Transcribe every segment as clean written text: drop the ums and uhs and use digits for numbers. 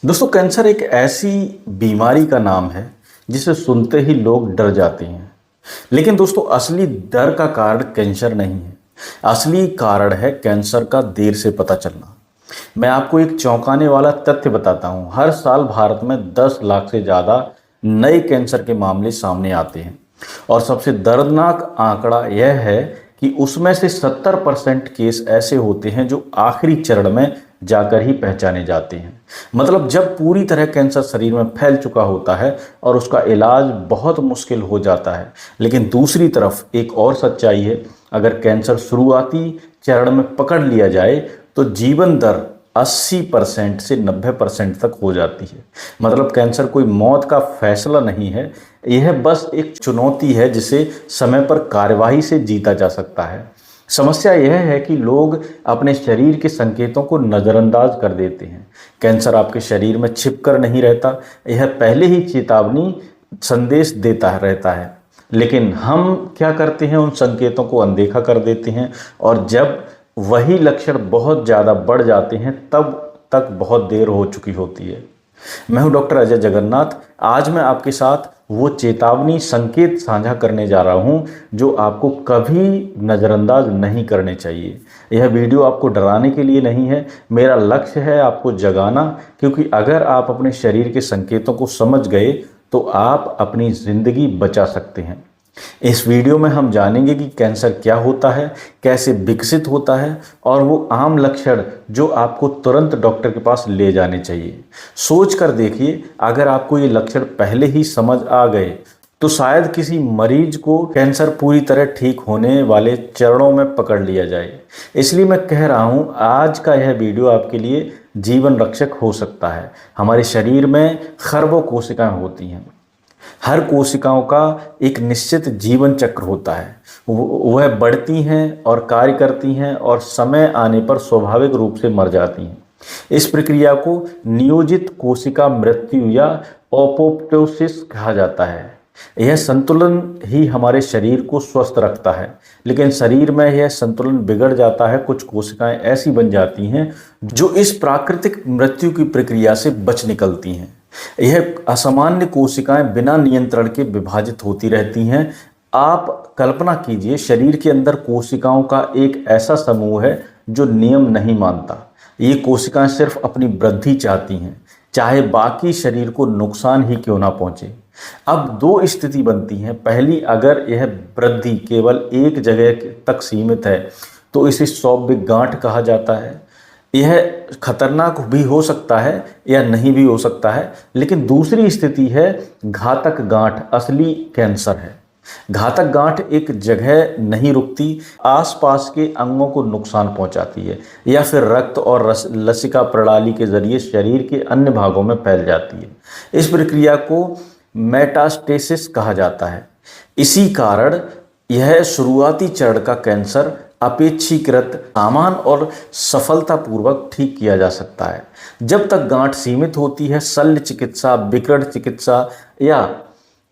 दोस्तों, कैंसर एक ऐसी बीमारी का नाम है जिसे सुनते ही लोग डर जाते हैं। लेकिन दोस्तों, असली डर का कारण कैंसर नहीं है। असली कारण है कैंसर का देर से पता चलना। मैं आपको एक चौंकाने वाला तथ्य बताता हूं। हर साल भारत में 10 लाख से ज़्यादा नए कैंसर के मामले सामने आते हैं और सबसे दर्दनाक आंकड़ा यह है कि उसमें से 70% केस ऐसे होते हैं जो आखिरी चरण में जाकर ही पहचाने जाते हैं। मतलब जब पूरी तरह कैंसर शरीर में फैल चुका होता है और उसका इलाज बहुत मुश्किल हो जाता है। लेकिन दूसरी तरफ एक और सच्चाई है, अगर कैंसर शुरुआती चरण में पकड़ लिया जाए तो जीवन दर 80% से 90% तक हो जाती है। मतलब कैंसर कोई मौत का फैसला नहीं है, यह बस एक चुनौती है जिसे समय पर कार्यवाही से जीता जा सकता है। समस्या यह है कि लोग अपने शरीर के संकेतों को नज़रअंदाज कर देते हैं। कैंसर आपके शरीर में छिपकर नहीं रहता, यह पहले ही चेतावनी संदेश देता रहता है। लेकिन हम क्या करते हैं, उन संकेतों को अनदेखा कर देते हैं और जब वही लक्षण बहुत ज़्यादा बढ़ जाते हैं तब तक बहुत देर हो चुकी होती है। मैं हूं डॉक्टर अजय जगन्नाथ। आज मैं आपके साथ वो चेतावनी संकेत साझा करने जा रहा हूं जो आपको कभी नज़रअंदाज नहीं करने चाहिए। यह वीडियो आपको डराने के लिए नहीं है, मेरा लक्ष्य है आपको जगाना, क्योंकि अगर आप अपने शरीर के संकेतों को समझ गए तो आप अपनी ज़िंदगी बचा सकते हैं। इस वीडियो में हम जानेंगे कि कैंसर क्या होता है, कैसे विकसित होता है और वो आम लक्षण जो आपको तुरंत डॉक्टर के पास ले जाने चाहिए। सोच कर देखिए, अगर आपको ये लक्षण पहले ही समझ आ गए तो शायद किसी मरीज को कैंसर पूरी तरह ठीक होने वाले चरणों में पकड़ लिया जाए। इसलिए मैं कह रहा हूँ, आज का यह वीडियो आपके लिए जीवन रक्षक हो सकता है। हमारे शरीर में खरबों कोशिकाएं होती हैं। हर कोशिकाओं का एक निश्चित जीवन चक्र होता है। वह बढ़ती हैं और कार्य करती हैं और समय आने पर स्वाभाविक रूप से मर जाती हैं। इस प्रक्रिया को नियोजित कोशिका मृत्यु या अपोप्टोसिस कहा जाता है। यह संतुलन ही हमारे शरीर को स्वस्थ रखता है, लेकिन शरीर में यह संतुलन बिगड़ जाता है। कुछ कोशिकाएं ऐसी बन जाती हैं जो इस प्राकृतिक मृत्यु की प्रक्रिया से बच निकलती हैं। यह असामान्य कोशिकाएं बिना नियंत्रण के विभाजित होती रहती हैं। आप कल्पना कीजिए, शरीर के अंदर कोशिकाओं का एक ऐसा समूह है जो नियम नहीं मानता। ये कोशिकाएं सिर्फ अपनी वृद्धि चाहती हैं, चाहे बाकी शरीर को नुकसान ही क्यों ना पहुंचे। अब दो स्थिति बनती हैं। पहली, अगर यह वृद्धि केवल एक जगह तक सीमित है तो इसे सौम्य गांठ कहा जाता है। यह खतरनाक भी हो सकता है या नहीं भी हो सकता है। लेकिन दूसरी स्थिति है घातक गांठ, असली कैंसर है। घातक गांठ एक जगह नहीं रुकती, आसपास के अंगों को नुकसान पहुंचाती है या फिर रक्त और लसिका प्रणाली के जरिए शरीर के अन्य भागों में फैल जाती है। इस प्रक्रिया को मेटास्टेसिस कहा जाता है। इसी कारण यह शुरुआती चरण का कैंसर अपेक्षाकृत सामान और सफलतापूर्वक ठीक किया जा सकता है। जब तक गांठ सीमित होती है, शल्य चिकित्सा, विकिरण चिकित्सा या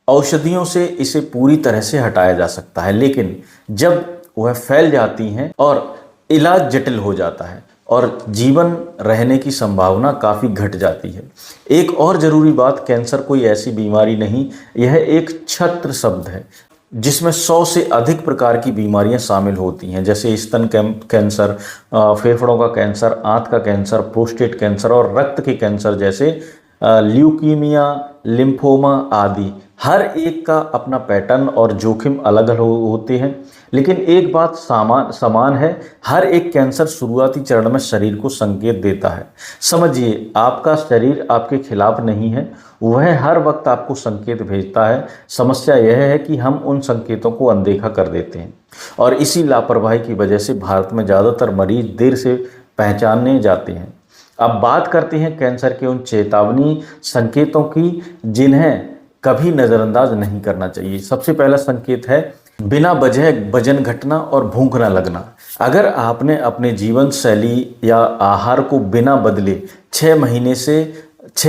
औषधियों से इसे पूरी तरह से हटाया जा सकता है। लेकिन जब वह फैल जाती हैं और इलाज जटिल हो जाता है और जीवन रहने की संभावना काफ़ी घट जाती है। एक और ज़रूरी बात, कैंसर कोई ऐसी बीमारी नहीं, यह एक छत्र शब्द है जिसमें 100 से अधिक प्रकार की बीमारियां शामिल होती हैं, जैसे स्तन कैंसर, फेफड़ों का कैंसर, आंत का कैंसर, प्रोस्टेट कैंसर और रक्त के कैंसर जैसे ल्यूकीमिया, लिम्फोमा आदि। हर एक का अपना पैटर्न और जोखिम अलग अलग होते हैं, लेकिन एक बात समान है, हर एक कैंसर शुरुआती चरण में शरीर को संकेत देता है। समझिए, आपका शरीर आपके खिलाफ नहीं है, वह हर वक्त आपको संकेत भेजता है। समस्या यह है कि हम उन संकेतों को अनदेखा कर देते हैं और इसी लापरवाही की वजह से भारत में ज़्यादातर मरीज देर से पहचानने जाते हैं। अब बात करते हैं कैंसर के उन चेतावनी संकेतों की जिन्हें कभी नज़रअंदाज नहीं करना चाहिए। सबसे पहला संकेत है बिना वजह वजन घटना और भूख न लगना। अगर आपने अपने जीवन शैली या आहार को बिना बदले 6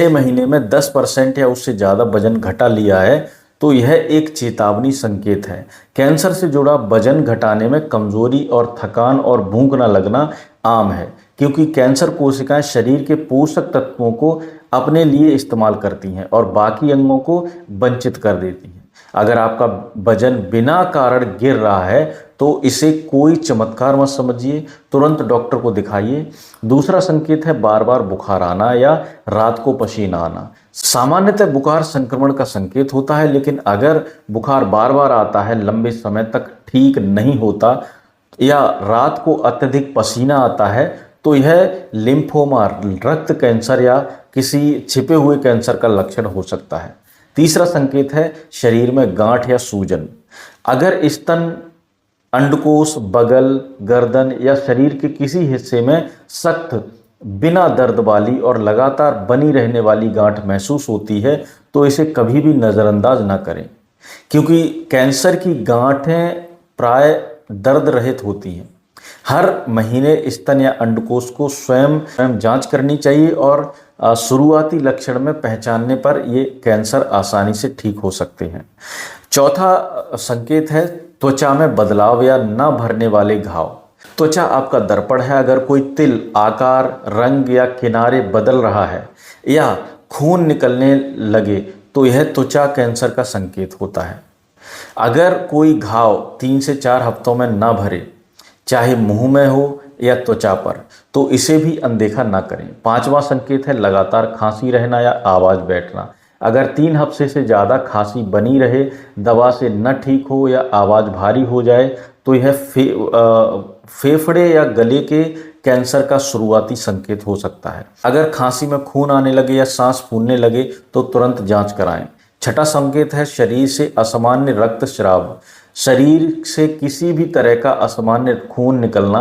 महीने में 10% या उससे ज़्यादा वजन घटा लिया है तो यह एक चेतावनी संकेत है। कैंसर से जुड़ा वजन घटाने में कमजोरी और थकान और भूख न लगना आम है, क्योंकि कैंसर कोशिकाएं शरीर के पोषक तत्वों को अपने लिए इस्तेमाल करती हैं और बाकी अंगों को वंचित कर देती हैं। अगर आपका वजन बिना कारण गिर रहा है तो इसे कोई चमत्कार मत समझिए, तुरंत डॉक्टर को दिखाइए। दूसरा संकेत है बार बार बुखार आना या रात को पसीना आना। सामान्यतः बुखार संक्रमण का संकेत होता है, लेकिन अगर बुखार बार बार आता है, लंबे समय तक ठीक नहीं होता या रात को अत्यधिक पसीना आता है तो यह लिम्फोमा, रक्त कैंसर या किसी छिपे हुए कैंसर का लक्षण हो सकता है। तीसरा संकेत है शरीर में गांठ या सूजन। अगर स्तन, अंडकोश, बगल, गर्दन या शरीर के किसी हिस्से में सख्त, बिना दर्द वाली और लगातार बनी रहने वाली गांठ महसूस होती है तो इसे कभी भी नज़रअंदाज न करें, क्योंकि कैंसर की गांठें प्राय दर्द रहित होती हैं। हर महीने स्तन या अंडकोश को स्वयं जांच करनी चाहिए और शुरुआती लक्षण में पहचानने पर ये कैंसर आसानी से ठीक हो सकते हैं। चौथा संकेत है त्वचा में बदलाव या न भरने वाले घाव। त्वचा आपका दर्पण है। अगर कोई तिल, आकार, रंग या किनारे बदल रहा है या खून निकलने लगे तो यह त्वचा कैंसर का संकेत होता है। अगर कोई घाव 3 से 4 हफ्तों में ना भरे, चाहे मुंह में हो या त्वचा पर, तो इसे भी अनदेखा ना करें। पांचवा संकेत है लगातार खांसी रहना या आवाज़ बैठना। अगर 3 हफ्ते से ज़्यादा खांसी बनी रहे, दवा से न ठीक हो या आवाज़ भारी हो जाए तो यह फेफड़े या गले के कैंसर का शुरुआती संकेत हो सकता है। अगर खांसी में खून आने लगे या सांस फूलने लगे तो तुरंत जांच कराएं। छठा संकेत है शरीर से असामान्य रक्तस्राव। शरीर से किसी भी तरह का असामान्य खून निकलना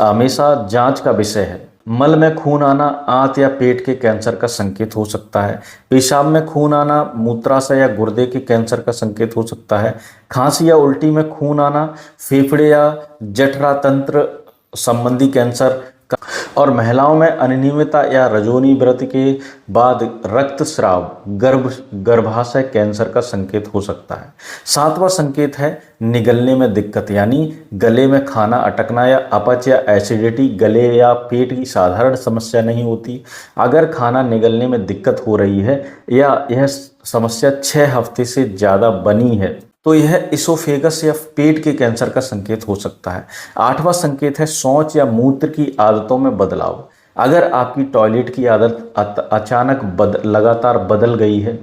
हमेशा जांच का विषय है। मल में खून आना आंत या पेट के कैंसर का संकेत हो सकता है। पेशाब में खून आना मूत्राशय या गुर्दे के कैंसर का संकेत हो सकता है। खांसी या उल्टी में खून आना फेफड़े या जठरा तंत्र संबंधी कैंसर और महिलाओं में अनियमितता या रजोनी व्रत के बाद रक्तस्राव गर्भाशय कैंसर का संकेत हो सकता है। सातवां संकेत है निगलने में दिक्कत, यानी गले में खाना अटकना या अपच या एसिडिटी। गले या पेट की साधारण समस्या नहीं होती। अगर खाना निगलने में दिक्कत हो रही है या यह समस्या 6 हफ्ते से ज़्यादा बनी है तो यह इसोफेगस या पेट के कैंसर का संकेत हो सकता है। आठवां संकेत है शौच या मूत्र की आदतों में बदलाव। अगर आपकी टॉयलेट की आदत अचानक लगातार बदल गई है,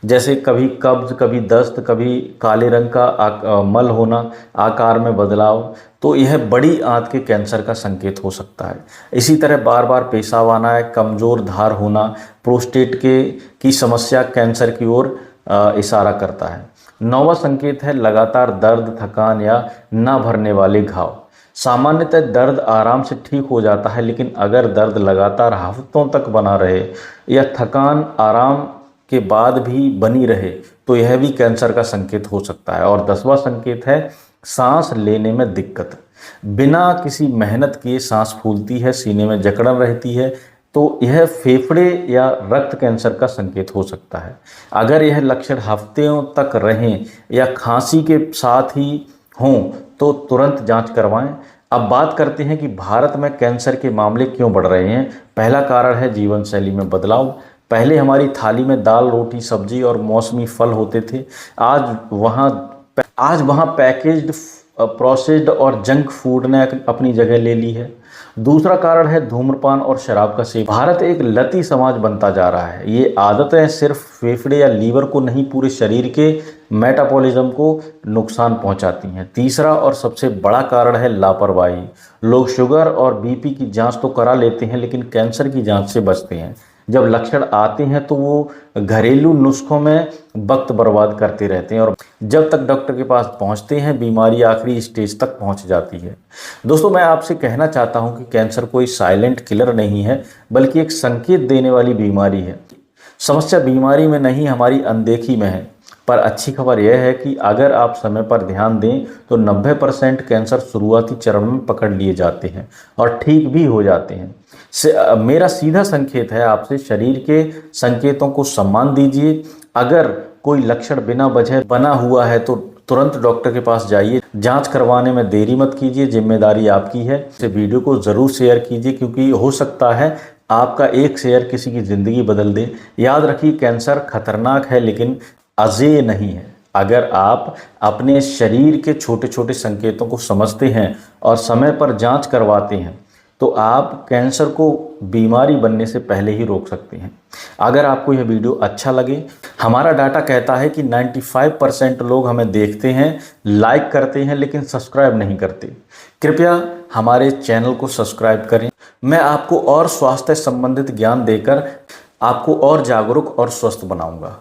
जैसे कभी कब्ज, कभी दस्त, कभी काले रंग का मल होना, आकार में बदलाव, तो यह बड़ी आंत के कैंसर का संकेत हो सकता है। इसी तरह बार बार पेशाब आना है, कमज़ोर धार होना, प्रोस्टेट की समस्या कैंसर की ओर इशारा करता है। 9वां संकेत है लगातार दर्द, थकान या ना भरने वाले घाव। सामान्यतः दर्द आराम से ठीक हो जाता है, लेकिन अगर दर्द लगातार हफ्तों तक बना रहे या थकान आराम के बाद भी बनी रहे तो यह भी कैंसर का संकेत हो सकता है। और 10वां संकेत है सांस लेने में दिक्कत। बिना किसी मेहनत किए सांस फूलती है, सीने में जकड़न रहती है, तो यह फेफड़े या रक्त कैंसर का संकेत हो सकता है। अगर यह लक्षण हफ्तों तक रहें या खांसी के साथ ही हों तो तुरंत जांच करवाएं। अब बात करते हैं कि भारत में कैंसर के मामले क्यों बढ़ रहे हैं। पहला कारण है जीवन शैली में बदलाव। पहले हमारी थाली में दाल, रोटी, सब्जी और मौसमी फल होते थे। आज वहाँ पैकेज्ड, प्रोसेस्ड और जंक फूड ने अपनी जगह ले ली है। दूसरा कारण है धूम्रपान और शराब का सेवन। भारत एक लती समाज बनता जा रहा है। ये आदतें सिर्फ फेफड़े या लीवर को नहीं, पूरे शरीर के मेटाबॉलिज्म को नुकसान पहुंचाती हैं। तीसरा और सबसे बड़ा कारण है लापरवाही। लोग शुगर और बीपी की जांच तो करा लेते हैं, लेकिन कैंसर की जांच से बचते हैं। जब लक्षण आते हैं तो वो घरेलू नुस्खों में वक्त बर्बाद करते रहते हैं और जब तक डॉक्टर के पास पहुंचते हैं बीमारी आखिरी स्टेज तक पहुंच जाती है। दोस्तों, मैं आपसे कहना चाहता हूं कि कैंसर कोई साइलेंट किलर नहीं है, बल्कि एक संकेत देने वाली बीमारी है। समस्या बीमारी में नहीं, हमारी अनदेखी में है। पर अच्छी खबर यह है कि अगर आप समय पर ध्यान दें तो 90% कैंसर शुरुआती चरण में पकड़ लिए जाते हैं और ठीक भी हो जाते हैं। मेरा सीधा संकेत है आपसे, शरीर के संकेतों को सम्मान दीजिए। अगर कोई लक्षण बिना वजह बना हुआ है तो तुरंत डॉक्टर के पास जाइए। जांच करवाने में देरी मत कीजिए, जिम्मेदारी आपकी है। इस वीडियो को ज़रूर शेयर कीजिए, क्योंकि हो सकता है आपका एक शेयर किसी की ज़िंदगी बदल दे। याद रखिए, कैंसर खतरनाक है लेकिन अजेय नहीं है। अगर आप अपने शरीर के छोटे छोटे संकेतों को समझते हैं और समय पर जांच करवाते हैं तो आप कैंसर को बीमारी बनने से पहले ही रोक सकते हैं। अगर आपको यह वीडियो अच्छा लगे, हमारा डाटा कहता है कि 95% लोग हमें देखते हैं, लाइक करते हैं लेकिन सब्सक्राइब नहीं करते। कृपया हमारे चैनल को सब्सक्राइब करें। मैं आपको और स्वास्थ्य संबंधित ज्ञान देकर आपको और जागरूक और स्वस्थ बनाऊंगा।